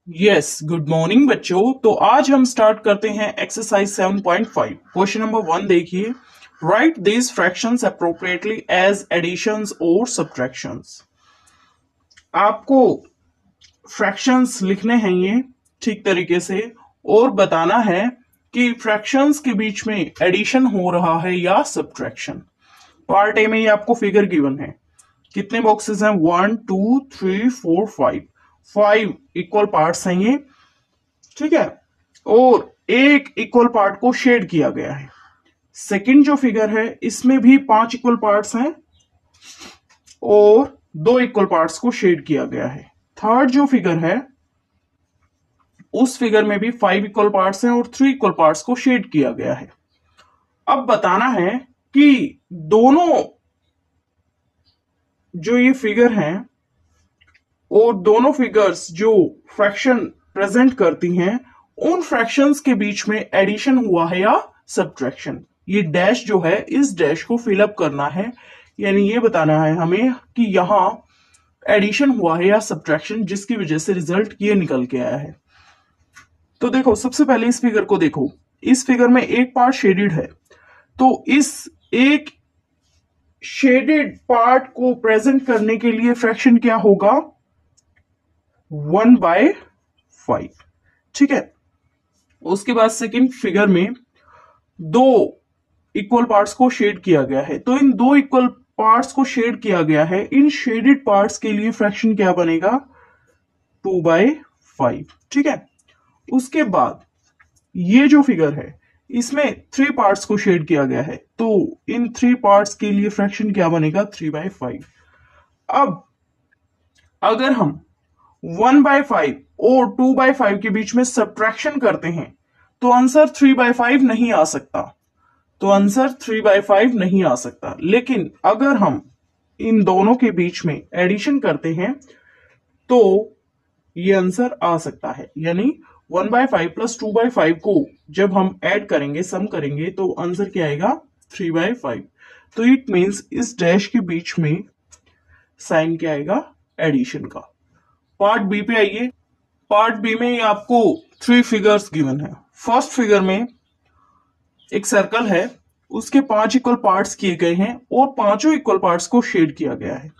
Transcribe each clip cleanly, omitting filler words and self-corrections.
Yes, good morning बच्चों। तो आज हम स्टार्ट करते हैं एक्सरसाइज 7.5। क्वेश्चन नंबर 1 देखिए। Write these fractions appropriately as additions और सब्ट्रैक्शंस। आपको फ्रैक्शंस लिखने हैं ये ठीक तरीके से और बताना है कि फ्रैक्शंस के बीच में एडिशन हो रहा है या सब्ट्रैक्शन। पार्ट ए में ये आपको फिगर गिवन है। कितने बॉक्सेस हैं? 1 2 3 4 5। 5 इक्वल पार्ट्स हैं ये, ठीक है। और एक इक्वल पार्ट को शेड किया गया है। सेकंड जो फिगर है इसमें भी 5 इक्वल पार्ट्स हैं और 2 इक्वल पार्ट्स को शेड किया गया है। थर्ड जो फिगर है उस फिगर में भी 5 इक्वल पार्ट्स हैं और 3 इक्वल पार्ट्स को शेड किया गया है। अब बताना है कि दोनों जो ये फिगर हैं और दोनों फिगर्स जो फ्रैक्शन प्रेजेंट करती हैं उन फ्रैक्शंस के बीच में एडिशन हुआ है या सब्ट्रैक्शन। ये डैश जो है इस डैश को फिलअप करना है, यानी ये बताना है हमें कि यहां एडिशन हुआ है या सब्ट्रैक्शन, जिसकी वजह से रिजल्ट ये निकल के आया है। तो देखो, सबसे पहले इस फिगर को देखो। इस फिगर में एक पार्ट शेडेड है, तो इस एक शेडेड पार्ट को प्रेजेंट करने के लिए फ्रैक्शन क्या होगा? 1/5, ठीक है। उसके बाद सेकंड फिगर में 2 इक्वल पार्ट्स को शेड किया गया है, तो इन 2 इक्वल पार्ट्स को शेड किया गया है। इन शेडेड पार्ट्स के लिए फ्रैक्शन क्या बनेगा? 2/5, ठीक है। उसके बाद ये जो फिगर है इसमें 3 पार्ट्स को शेड किया गया है, तो इन 3 पार्ट्स के लिए फ्रैक्शन क्या बनेगा? 3/5। अब अगर हम 1/5 और 2/5 के बीच में सब्ट्रैक्शन करते हैं तो आंसर 3/5 नहीं आ सकता। तो आंसर 3/5 नहीं आ सकता। लेकिन अगर हम इन दोनों के बीच में एडिशन करते हैं तो ये आंसर आ सकता है। यानी 1/5 प्लस 2/5 को जब हम ऐड करेंगे, सम करेंगे, तो आंसर क्या आएगा? 3/5। तो इट मीन्स इस डैश के बीच में साइन क्या आएगा? एडिशन का। पार्ट बी पे आइए। पार्ट बी में आपको 3 फिगर्स गिवन है। फर्स्ट फिगर में एक सर्कल है, उसके 5 इक्वल पार्ट्स किए गए हैं और पांचों इक्वल पार्ट्स को शेड किया गया है।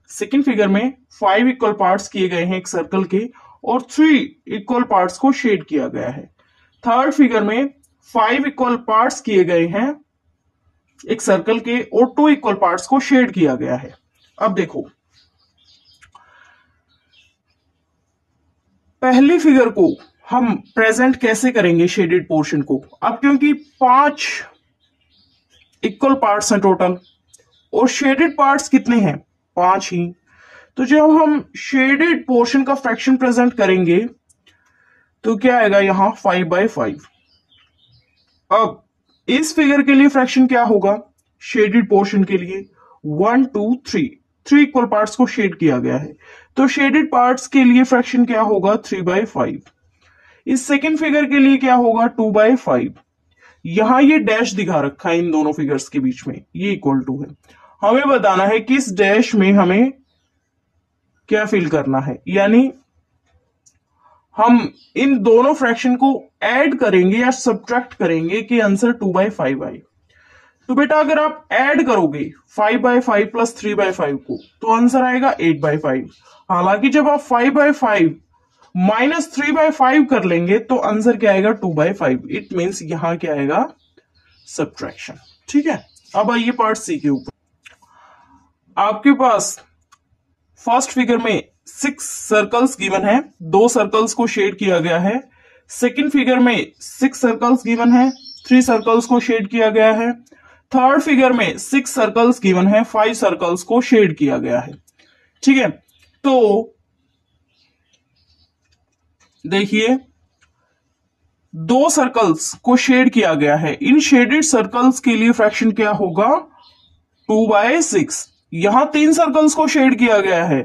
सेकेंड फिगर में 5 इक्वल पार्ट्स किए गए हैं एक सर्कल के और 3 इक्वल पार्ट्स को शेड किया गया है। थर्ड फिगर में 5 इक्वल पार्ट्स किए गए हैं एक सर्कल के और 2 इक्वल पार्ट्स को शेड किया गया है। अब देखो, पहली फिगर को हम प्रेजेंट कैसे करेंगे शेडेड पोर्शन को? अब क्योंकि 5 इक्वल पार्ट्स हैं टोटल और शेडेड पार्ट्स कितने हैं? 5 ही। तो जब हम शेडेड पोर्शन का फ्रैक्शन प्रेजेंट करेंगे तो क्या आएगा यहां? 5/5। अब इस फिगर के लिए फ्रैक्शन क्या होगा? शेडेड पोर्शन के लिए 1 2 3 इक्वल पार्ट्स को शेड किया गया है, तो शेडेड पार्ट्स के लिए फ्रैक्शन क्या होगा? 3/5। इस सेकेंड फिगर के लिए क्या होगा? 2/5। यहां ये डैश दिखा रखा है इन दोनों फिगर्स के बीच में, ये इक्वल टू है। हमें बताना है कि इस डैश में हमें क्या फिल करना है, यानी हम इन दोनों फ्रैक्शन को ऐड करेंगे या सब्ट्रैक्ट करेंगे कि आंसर 2/5 आए। तो बेटा अगर आप ऐड करोगे 5/5 प्लस 3/5 को तो आंसर आएगा 8/5। हालांकि जब आप 5/5 माइनस 3/5 कर लेंगे तो आंसर क्या आएगा? 2/5। इट मीन्स यहां क्या आएगा? सब्ट्रैक्शन, ठीक है। अब आइए पार्ट सी के ऊपर। आपके पास फर्स्ट फिगर में 6 सर्कल्स गिवन है, 2 सर्कल्स को शेड किया गया है। सेकंड फिगर में 6 सर्कल्स गिवन है, 3 सर्कल्स को शेड किया गया है। थर्ड फिगर में 6 सर्कल्स गिवन है, 5 सर्कल्स को शेड किया गया है, ठीक है। तो देखिए, 2 सर्कल्स को शेड किया गया है। इन शेडेड सर्कल्स के लिए फ्रैक्शन क्या होगा? 2/6। यहां 3 सर्कल्स को शेड किया गया है,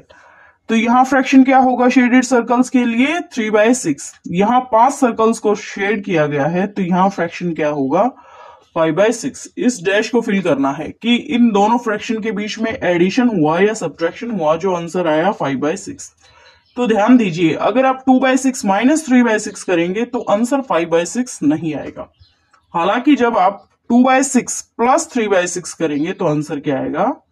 तो यहां फ्रैक्शन क्या होगा शेडेड सर्कल्स के लिए? 3/6। यहां 5 सर्कल्स को शेड किया गया है, तो यहां फ्रैक्शन क्या होगा? 5/6। इस डैश को फिल करना है कि इन दोनों फ्रैक्शन के बीच में एडिशन हुआ या सब्ट्रैक्शन हुआ, जो आंसर आया 5/6। तो ध्यान दीजिए, अगर आप 2/6 माइनस 3/6 करेंगे तो आंसर 5/6 नहीं आएगा। हालांकि जब आप 2/6 प्लस 3/6 करेंगे तो आंसर क्या आएगा?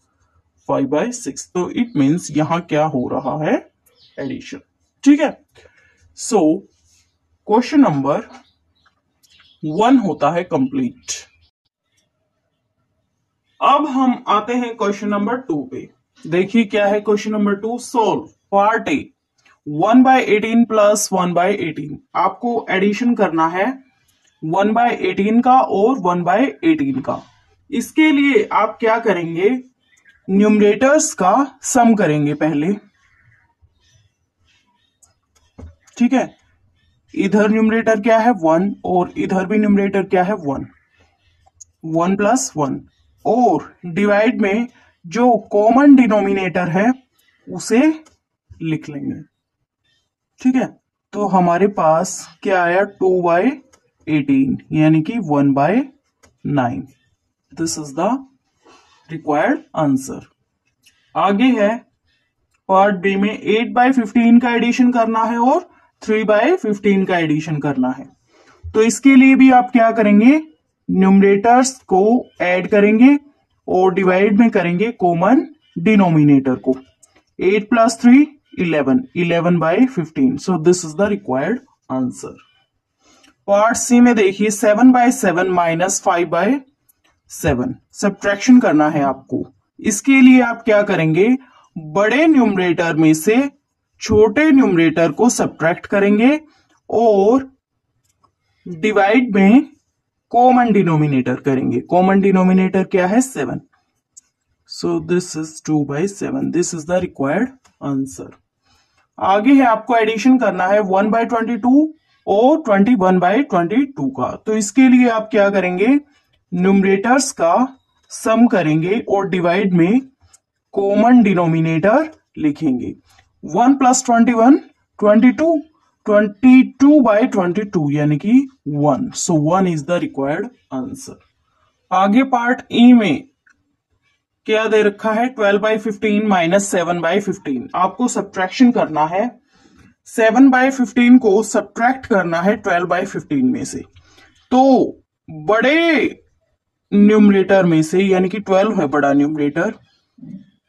5/6। तो इट मीन्स यहां क्या हो रहा है? एडिशन। ठीक है। सो क्वेश्चन नंबर 1 होता है कंप्लीट। अब हम आते हैं क्वेश्चन नंबर 2 पे। देखिए क्या है question number 2। Solve part A 1/18 plus 1/18। आपको एडिशन करना है 1/18 का और 1/18 का। इसके लिए आप क्या करेंगे? न्यूमरेटर्स का सम करेंगे पहले। ठीक है, इधर न्यूमरेटर क्या है? 1 और इधर भी न्यूमरेटर क्या है? 1। 1 प्लस 1 और डिवाइड में जो कॉमन डिनोमिनेटर है उसे लिख लेंगे। ठीक है, तो हमारे पास क्या आया? 2/18 यानी कि 1/9। This is the required answer. आगे है पार्ट बी में 8/15 का एडिशन करना है और 3/15 का एडिशन करना है। तो इसके लिए भी आप क्या करेंगे? न्यूमरेटर्स को ऐड करेंगे और डिवाइड में करेंगे कॉमन डिनोमिनेटर को। 8 plus 3 11, 11/15। So this is the required answer. Part C में देखिए 7/7 माइनस 5/7 सब्ट्रैक्शन करना है आपको। इसके लिए आप क्या करेंगे? बड़े न्यूमरेटर में से छोटे न्यूमरेटर को सब्ट्रैक्ट करेंगे और डिवाइड में कॉमन डिनोमिनेटर करेंगे। कॉमन डिनोमिनेटर क्या है? 7। सो this is 2/7। This is the required answer. आगे है आपको एडिशन करना है 1/22 और 21/22 का। तो इसके लिए आप क्या करेंगे? न्यूमरेटर्स का सम करेंगे और डिवाइड में कॉमन डिनोमिनेटर लिखेंगे। 1 प्लस 21 22, 22/22 यानी कि 1। सो 1 इज द रिक्वायर्ड आंसर। आगे पार्ट ई में क्या दे रखा है? 12/15 माइनस 7/15। आपको सब्ट्रैक्शन करना है। 7/15 को सब्ट्रैक्ट करना है 12/15 में से। तो बड़े न्यूमरेटर में से, यानी कि 12 है बड़ा न्यूमरेटर,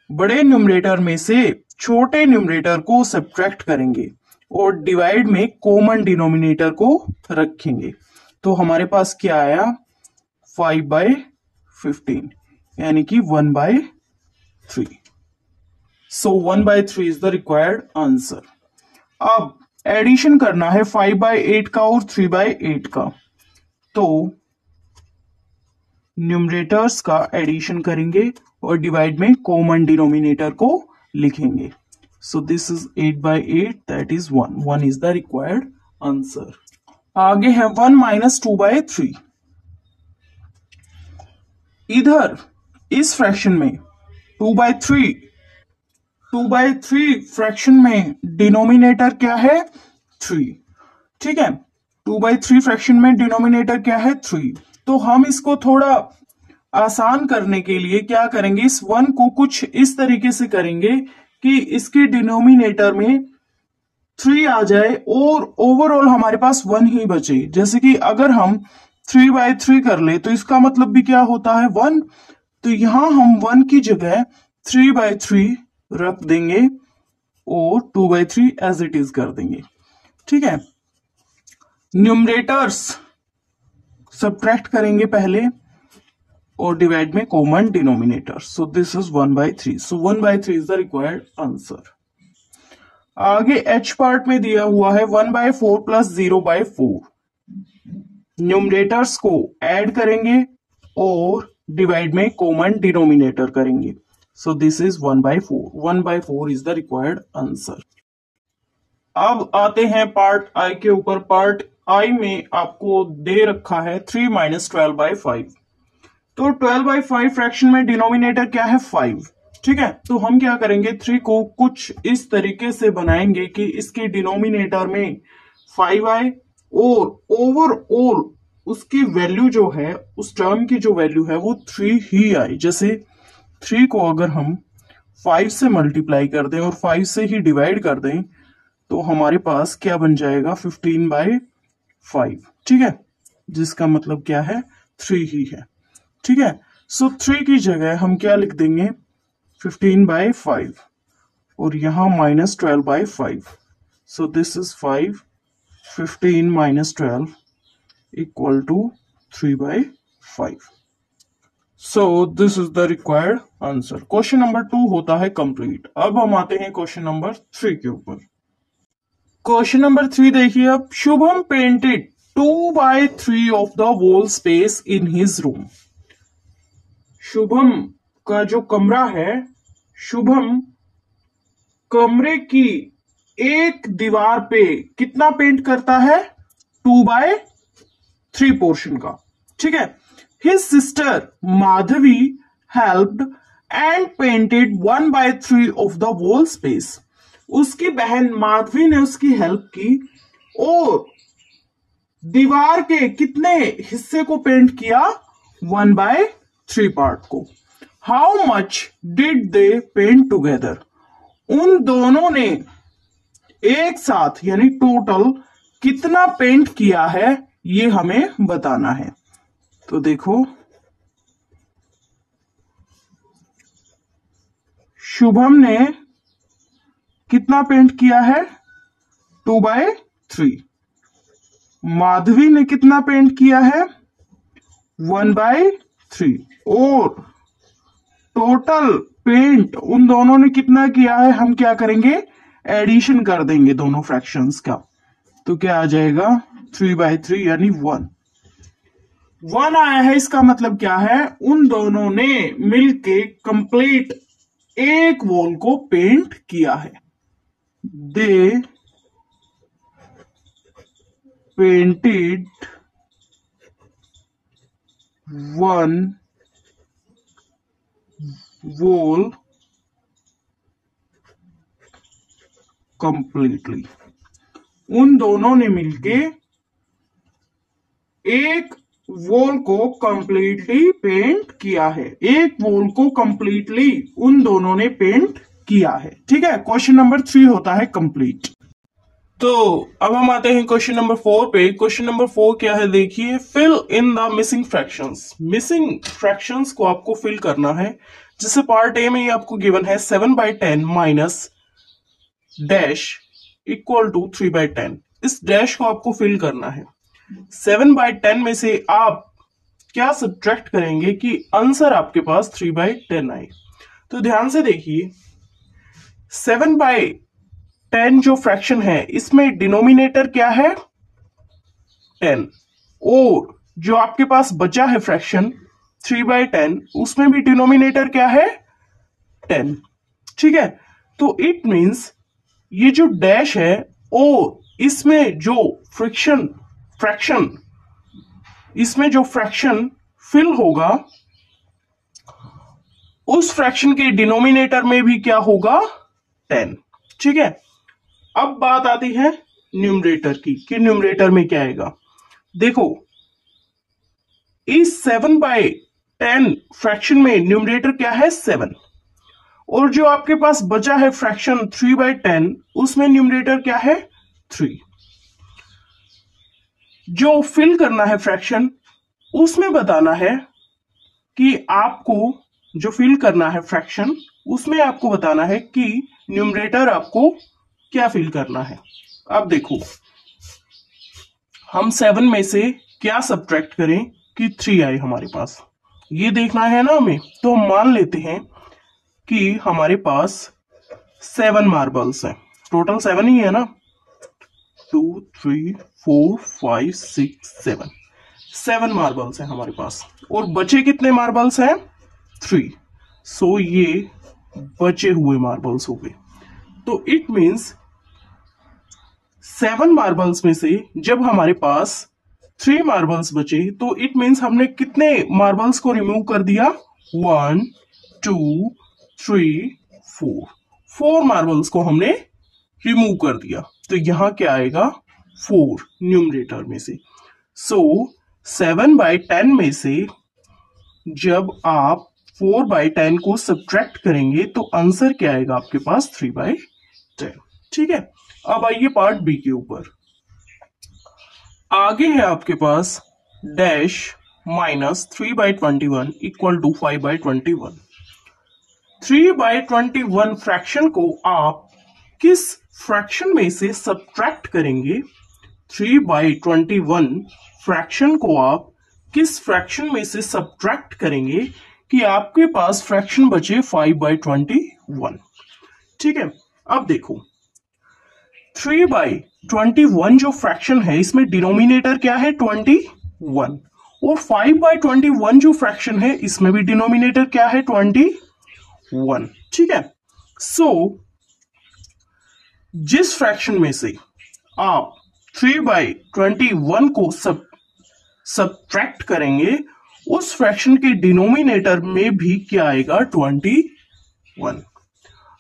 बड़े न्यूमरेटर में से छोटे न्यूमरेटर को सब्ट्रैक्ट करेंगे और डिवाइड में कॉमन डिनोमिनेटर को रखेंगे। तो हमारे पास क्या आया? 5/15 यानी कि 1/3। सो 1/3 इज द रिक्वायर्ड आंसर। अब एडिशन करना है 5/8 का और 3/8 का। तो न्यूमरेटर्स का एडिशन करेंगे और डिवाइड में कॉमन डिनोमिनेटर को लिखेंगे। सो this is 8/8, that is 1। 1 is the required answer. आगे है 1 माइनस 2/3। इधर इस फ्रैक्शन में 2/3 फ्रैक्शन में डिनोमिनेटर क्या है? 3। ठीक है, 2/3 फ्रैक्शन में डिनोमिनेटर क्या है? 3। तो हम इसको थोड़ा आसान करने के लिए क्या करेंगे? इस 1 को कुछ इस तरीके से करेंगे कि इसके डिनोमिनेटर में 3 आ जाए और ओवरऑल हमारे पास 1 ही बचे। जैसे कि अगर हम 3/3 कर ले तो इसका मतलब भी क्या होता है? 1। तो यहां हम 1 की जगह 3/3 रख देंगे और 2/3 एज इट इज कर देंगे। ठीक है, न्यूमरेटर्स सब्ट्रैक्ट करेंगे पहले और डिवाइड में common denominator. So this is 1/3। So 1/3 is the required answer. आगे एच पार्ट में दिया हुआ है 1/4 प्लस 0/4। न्यूमरेटर्स को ऐड करेंगे और डिवाइड में कॉमन डिनोमिनेटर करेंगे। सो this is 1/4। 1/4 is the required answer. अब आते हैं पार्ट आई के ऊपर। पार्ट आई में आपको दे रखा है 3 माइनस 12/5। तो 12/5 फ्रैक्शन में डिनोमिनेटर क्या है? 5। ठीक है, तो हम क्या करेंगे? 3 को कुछ इस तरीके से बनाएंगे कि इसके डिनोमिनेटर में 5 आए और ओवरऑल उसकी वैल्यू जो है, उस टर्म की जो वैल्यू है वो 3 ही आए। जैसे 3 को अगर हम 5 से मल्टीप्लाई कर दें और 5 से ही डिवाइड कर दें तो हमारे पास क्या बन जाएगा 15/5, ठीक है, जिसका मतलब क्या है 3 ही है, ठीक है। सो 3 की जगह हम क्या लिख देंगे 15/5 और यहां -12/5, so this is 5, 15 - 12 equal to 3/5। So this is the required answer. Question number 2 होता है कंप्लीट। अब हम आते हैं क्वेश्चन नंबर 3 के ऊपर। क्वेश्चन नंबर 3 देखिए, अब Shubham painted 2/3 of the wall space in his room. Shubham का जो कमरा है, शुभम कमरे की एक दीवार पे कितना पेंट करता है 2/3 पोर्शन का, ठीक है। His sister Madhavi helped and painted 1/3 of the wall space. उसकी बहन माधवी ने उसकी हेल्प की और दीवार के कितने हिस्से को पेंट किया 1/3 पार्ट को। How much did they paint together. उन दोनों ने एक साथ यानी टोटल कितना पेंट किया है ये हमें बताना है। तो देखो, शुभम ने कितना पेंट किया है 2/3, माधवी ने कितना पेंट किया है 1/3 और टोटल पेंट उन दोनों ने कितना किया है हम क्या करेंगे एडिशन कर देंगे दोनों फ्रैक्शंस का। तो क्या आ जाएगा 3/3 यानी 1 आया है। इसका मतलब क्या है, उन दोनों ने मिलके कंप्लीट एक वॉल को पेंट किया है। दे पेंटेड 1 वॉल कंप्लीटली। उन दोनों ने मिलके एक वॉल को कंप्लीटली पेंट किया है। एक वॉल को कंप्लीटली उन दोनों ने पेंट किया है, ठीक है। क्वेश्चन नंबर 3 होता है कंप्लीट। तो अब हम आते हैं क्वेश्चन नंबर 4 पे। क्वेश्चन नंबर 4 क्या है देखिए, fill in the missing fractions. Missing fractions को आपको फिल करना है, जिसे पार्ट ए में ही आपको गिवन है 7/10 माइनस डैश इक्वल टू 3/10। इस डैश को आपको फिल करना है। 7/10 में से आप क्या सब्ट्रैक्ट करेंगे कि आंसर आपके पास 3/10 आए। तो ध्यान से देखिए, 7/10 जो फ्रैक्शन है इसमें डिनोमिनेटर क्या है 10 और जो आपके पास बचा है फ्रैक्शन 3/10 उसमें भी डिनोमिनेटर क्या है 10, ठीक है। तो इट मींस ये जो डैश है और इसमें जो फ्रैक्शन इसमें जो फ्रैक्शन फिल होगा उस फ्रैक्शन के डिनोमिनेटर में भी क्या होगा 10, ठीक है। अब बात आती है न्यूमरेटर की कि न्यूमरेटर में क्या आएगा। देखो, इस 7/10 फ्रैक्शन में न्यूमरेटर क्या है 7 और जो आपके पास बचा है फ्रैक्शन 3/10 उसमें न्यूमरेटर क्या है 3। जो फिल करना है फ्रैक्शन उसमें बताना है कि आपको जो फिल करना है फ्रैक्शन उसमें आपको बताना है कि न्यूमरेटर आपको क्या फिल करना है। अब देखो, हम 7 में से क्या सब्ट्रैक्ट करें कि 3 आए हमारे पास, ये देखना है ना हमें। तो हम मान लेते हैं कि हमारे पास 7 मार्बल्स हैं, टोटल 7 ही है ना, 2 3 4 5 6 7 मार्बल्स हैं हमारे पास और बचे कितने मार्बल्स हैं 3। सो ये बचे हुए मार्बल्स हो गए। तो इट मींस 7 मार्बल्स में से जब हमारे पास 3 मार्बल्स बचे तो इट मींस हमने कितने मार्बल्स को रिमूव कर दिया 1 2 3 4 मार्बल्स को हमने रिमूव कर दिया। तो यहां क्या आएगा 4 न्यूमरेटर में से। सो 7/10 में से जब आप 4/10 को सब्ट्रैक्ट करेंगे तो आंसर क्या आएगा आपके पास 3/10, ठीक है। अब आइए पार्ट बी के ऊपर। आगे है आपके पास dash minus 3/21 equal to 5/21। 3/21 fraction को आप किस फ्रैक्शन में से सब्ट्रैक्ट करेंगे? 3/21 फ्रैक्शन को आप किस फ्रैक्शन में से सब्ट्रैक्ट करेंगे कि आपके पास फ्रैक्शन बचे 5/21। ठीक है, अब देखो 3/21 जो फ्रैक्शन है इसमें डिनोमिनेटर क्या है 21, और 5/21 जो फ्रैक्शन है इसमें भी डिनोमिनेटर क्या है 21। ठीक है, सो जिस फ्रैक्शन में से आप 3/21 को सब्ट्रैक्ट करेंगे उस फ्रैक्शन के डिनोमिनेटर में भी क्या आएगा 21।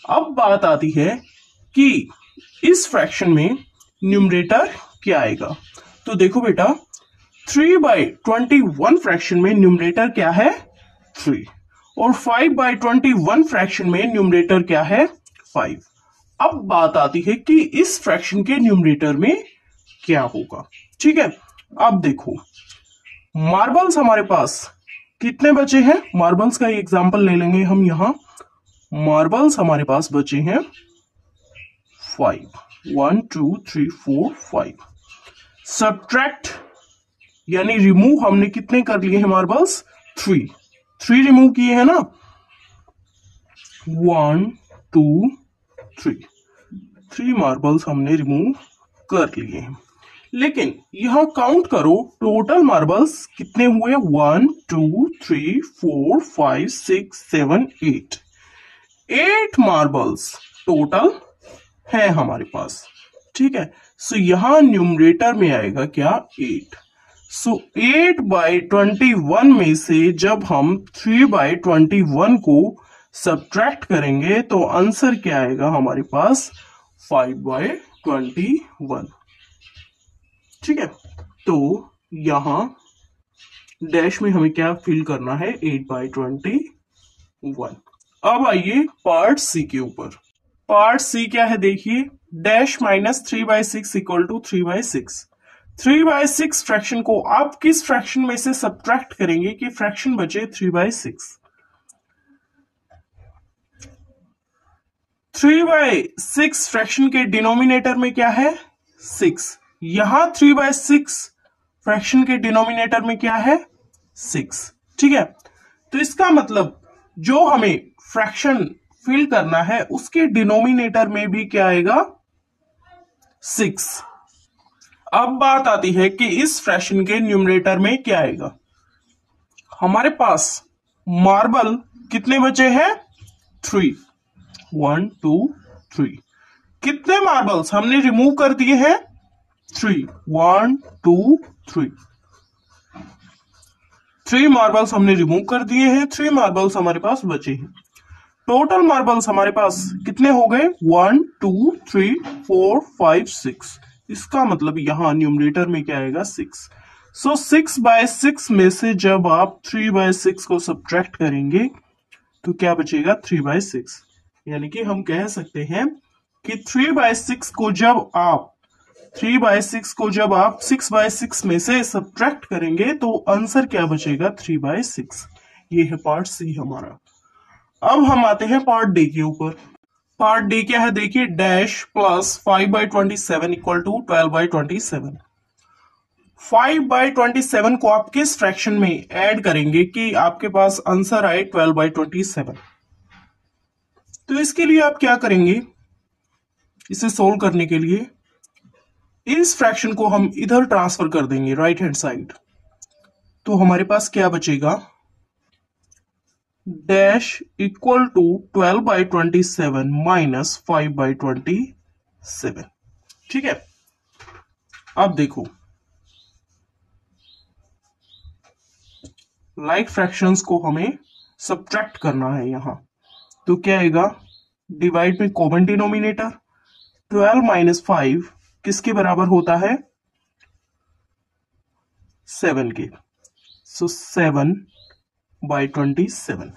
अब बात आती है कि इस फ्रैक्शन में न्यूमरेटर क्या आएगा। तो देखो बेटा 3/21 फ्रैक्शन में न्यूमरेटर क्या है 3, और 5/21 फ्रैक्शन में न्यूमरेटर क्या है 5। अब बात आती है कि इस फ्रैक्शन के न्यूमरेटर में क्या होगा। ठीक है, अब देखो मार्बल्स हमारे पास कितने बचे हैं, मार्बल्स का एग्जांपल ले लेंगे हम। यहां मार्बल्स हमारे पास बचे हैं 5, 1 2 3 4 5। सब्ट्रैक्ट यानी रिमूव हमने कितने कर लिए हैं मार्बल्स 3 रिमूव किए हैं ना, 1 2 3 मार्बल्स हमने रिमूव कर लिए हैं। लेकिन यहां काउंट करो टोटल मार्बल्स कितने हुए 1 2 3 4 5 6 7 8 मार्बल्स टोटल है हमारे पास। ठीक है, सो यहां न्यूमरेटर में आएगा क्या 8। सो 8/21 में से जब हम 3/21 को सब्ट्रैक्ट करेंगे तो आंसर क्या आएगा हमारे पास 5/21। ठीक है, तो यहां डैश में हमें क्या फिल करना है 8/21। अब आइए पार्ट सी के ऊपर। पार्ट सी क्या है देखिए, dash minus 3/6 equal to 3/6। 3/6 fraction को आप किस फ्रैक्शन में से सब्ट्रैक्ट करेंगे कि फ्रैक्शन बचे 3/6। 3/6 फ्रैक्शन के डिनोमिनेटर में क्या है 6, यहां 3/6 फ्रैक्शन के डिनोमिनेटर में क्या है 6। ठीक है, तो इसका मतलब जो हमें फ्रैक्शन फिल करना है उसके डिनोमिनेटर में भी क्या आएगा 6। अब बात आती है कि इस फ्रैक्शन के न्यूमरेटर में क्या आएगा। हमारे पास मार्बल कितने बचे हैं 3, 1 2 3। कितने मार्बल्स हमने रिमूव कर दिए हैं 3, 1 2 3। 3 मार्बल्स हमने रिमूव कर दिए हैं, 3 मार्बल्स हमारे पास बचे हैं। टोटल मार्बल्स हमारे पास कितने हो गए 1 2 3 4 5 6। इसका मतलब यहां न्यूमरेटर में क्या आएगा 6। सो 6/6 में से जब आप 3/6 को सब्ट्रैक्ट करेंगे तो क्या बचेगा 3/6। यानी कि हम कह सकते हैं कि 3/6 को जब आप 6/6 में से सब्ट्रैक्ट करेंगे तो आंसर क्या बचेगा 3/6। ये है पार्ट सी हमारा। अब हम आते हैं पार्ट डी के ऊपर। पार्ट डी क्या है देखिए, डैश प्लस 5/27 इक्वल टू 12/27। 5/27 को आप किस फ्रैक्शन में ऐड करेंगे कि आपके पास आंसर आए 12/27। तो इसके लिए आप क्या करेंगे, इसे सोल्व करने के लिए इस फ्रैक्शन को हम इधर ट्रांसफर कर देंगे राइट हैंड साइड। तो हमारे पास क्या बचेगा डैश इक्वल टू 12/27 माइनस 5/27। ठीक है, अब देखो लाइक फ्रैक्शंस को हमें सब्ट्रैक्ट करना है यहां। तो क्या आएगा, डिवाइड में कॉमन डिनोमिनेटर 12 माइनस 5 किसके बराबर होता है 7 के। सो 7/27।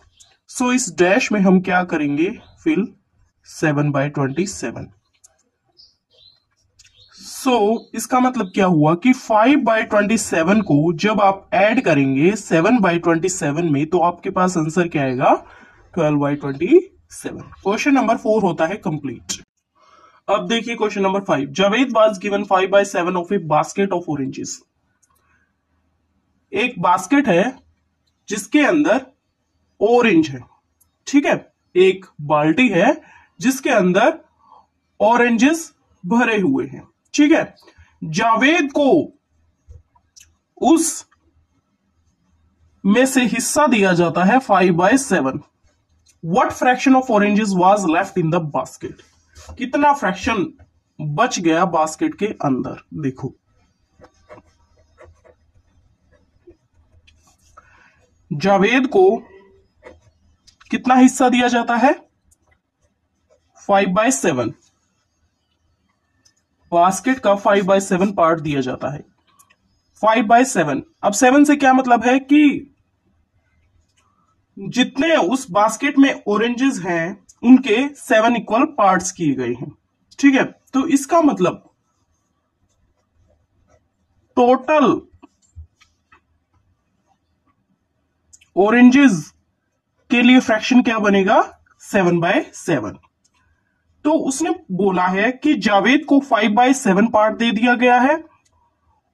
सो इस डैश में हम क्या करेंगे फिल 7/27। इसका मतलब क्या हुआ कि 5/27 को जब आप ऐड करेंगे 7/27 में तो आपके पास आंसर क्या आएगा 12/27। क्वेश्चन नंबर 4 होता है कंप्लीट। अब देखिए question number 5। Javed was given 5/7 of A basket of oranges. एक बास्केट है जिसके अंदर ऑरेंज है, ठीक है, एक बाल्टी है जिसके अंदर ऑरेंजेस भरे हुए हैं, ठीक है। जावेद को उस में से हिस्सा दिया जाता है 5/7। What fraction of oranges was left in the basket. कितना फ्रैक्शन बच गया बास्केट के अंदर। देखो जावेद को कितना हिस्सा दिया जाता है 5/7। बास्केट का 5/7 पार्ट दिया जाता है 5/7। अब 7 से क्या मतलब है कि जितने उस बास्केट में ऑरेंजेस हैं उनके 7 इक्वल पार्ट्स किए गए हैं, ठीक है। तो इसका मतलब टोटल ऑरेंजेस के लिए फ्रैक्शन क्या बनेगा 7/7। तो उसने बोला है कि जावेद को 5/7 पार्ट दे दिया गया है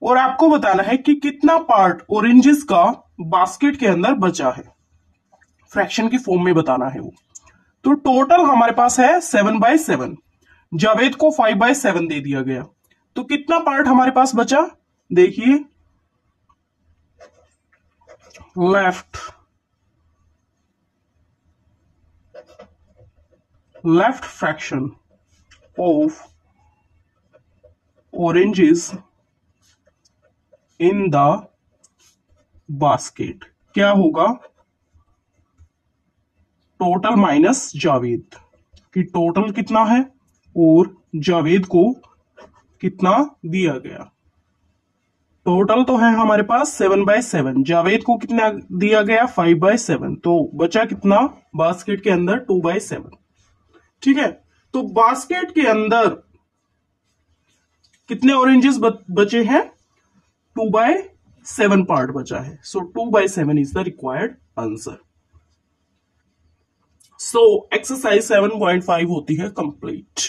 और आपको बताना है कि कितना पार्ट ऑरेंजेस का बास्केट के अंदर बचा है, फ्रैक्शन की फॉर्म में बताना है वो। तो टोटल हमारे पास है 7/7। जावेद को 5/7 दे दिया गया, तो कितना पार्ट हमारे पास बचा। देखिए left fraction of oranges in the basket क्या होगा टोटल माइनस जावेद, कि टोटल कितना है और जावेद को कितना दिया गया। टोटल तो है हमारे पास 7/7, जावेद को कितना दिया गया 5/7, तो बचा कितना बास्केट के अंदर 2/7, ठीक है। तो बास्केट के अंदर कितने ऑरेंजेस बचे हैं 2/7 पार्ट बचा है। सो 2/7 is the required answer. So exercise 7.5 होती है कंप्लीट।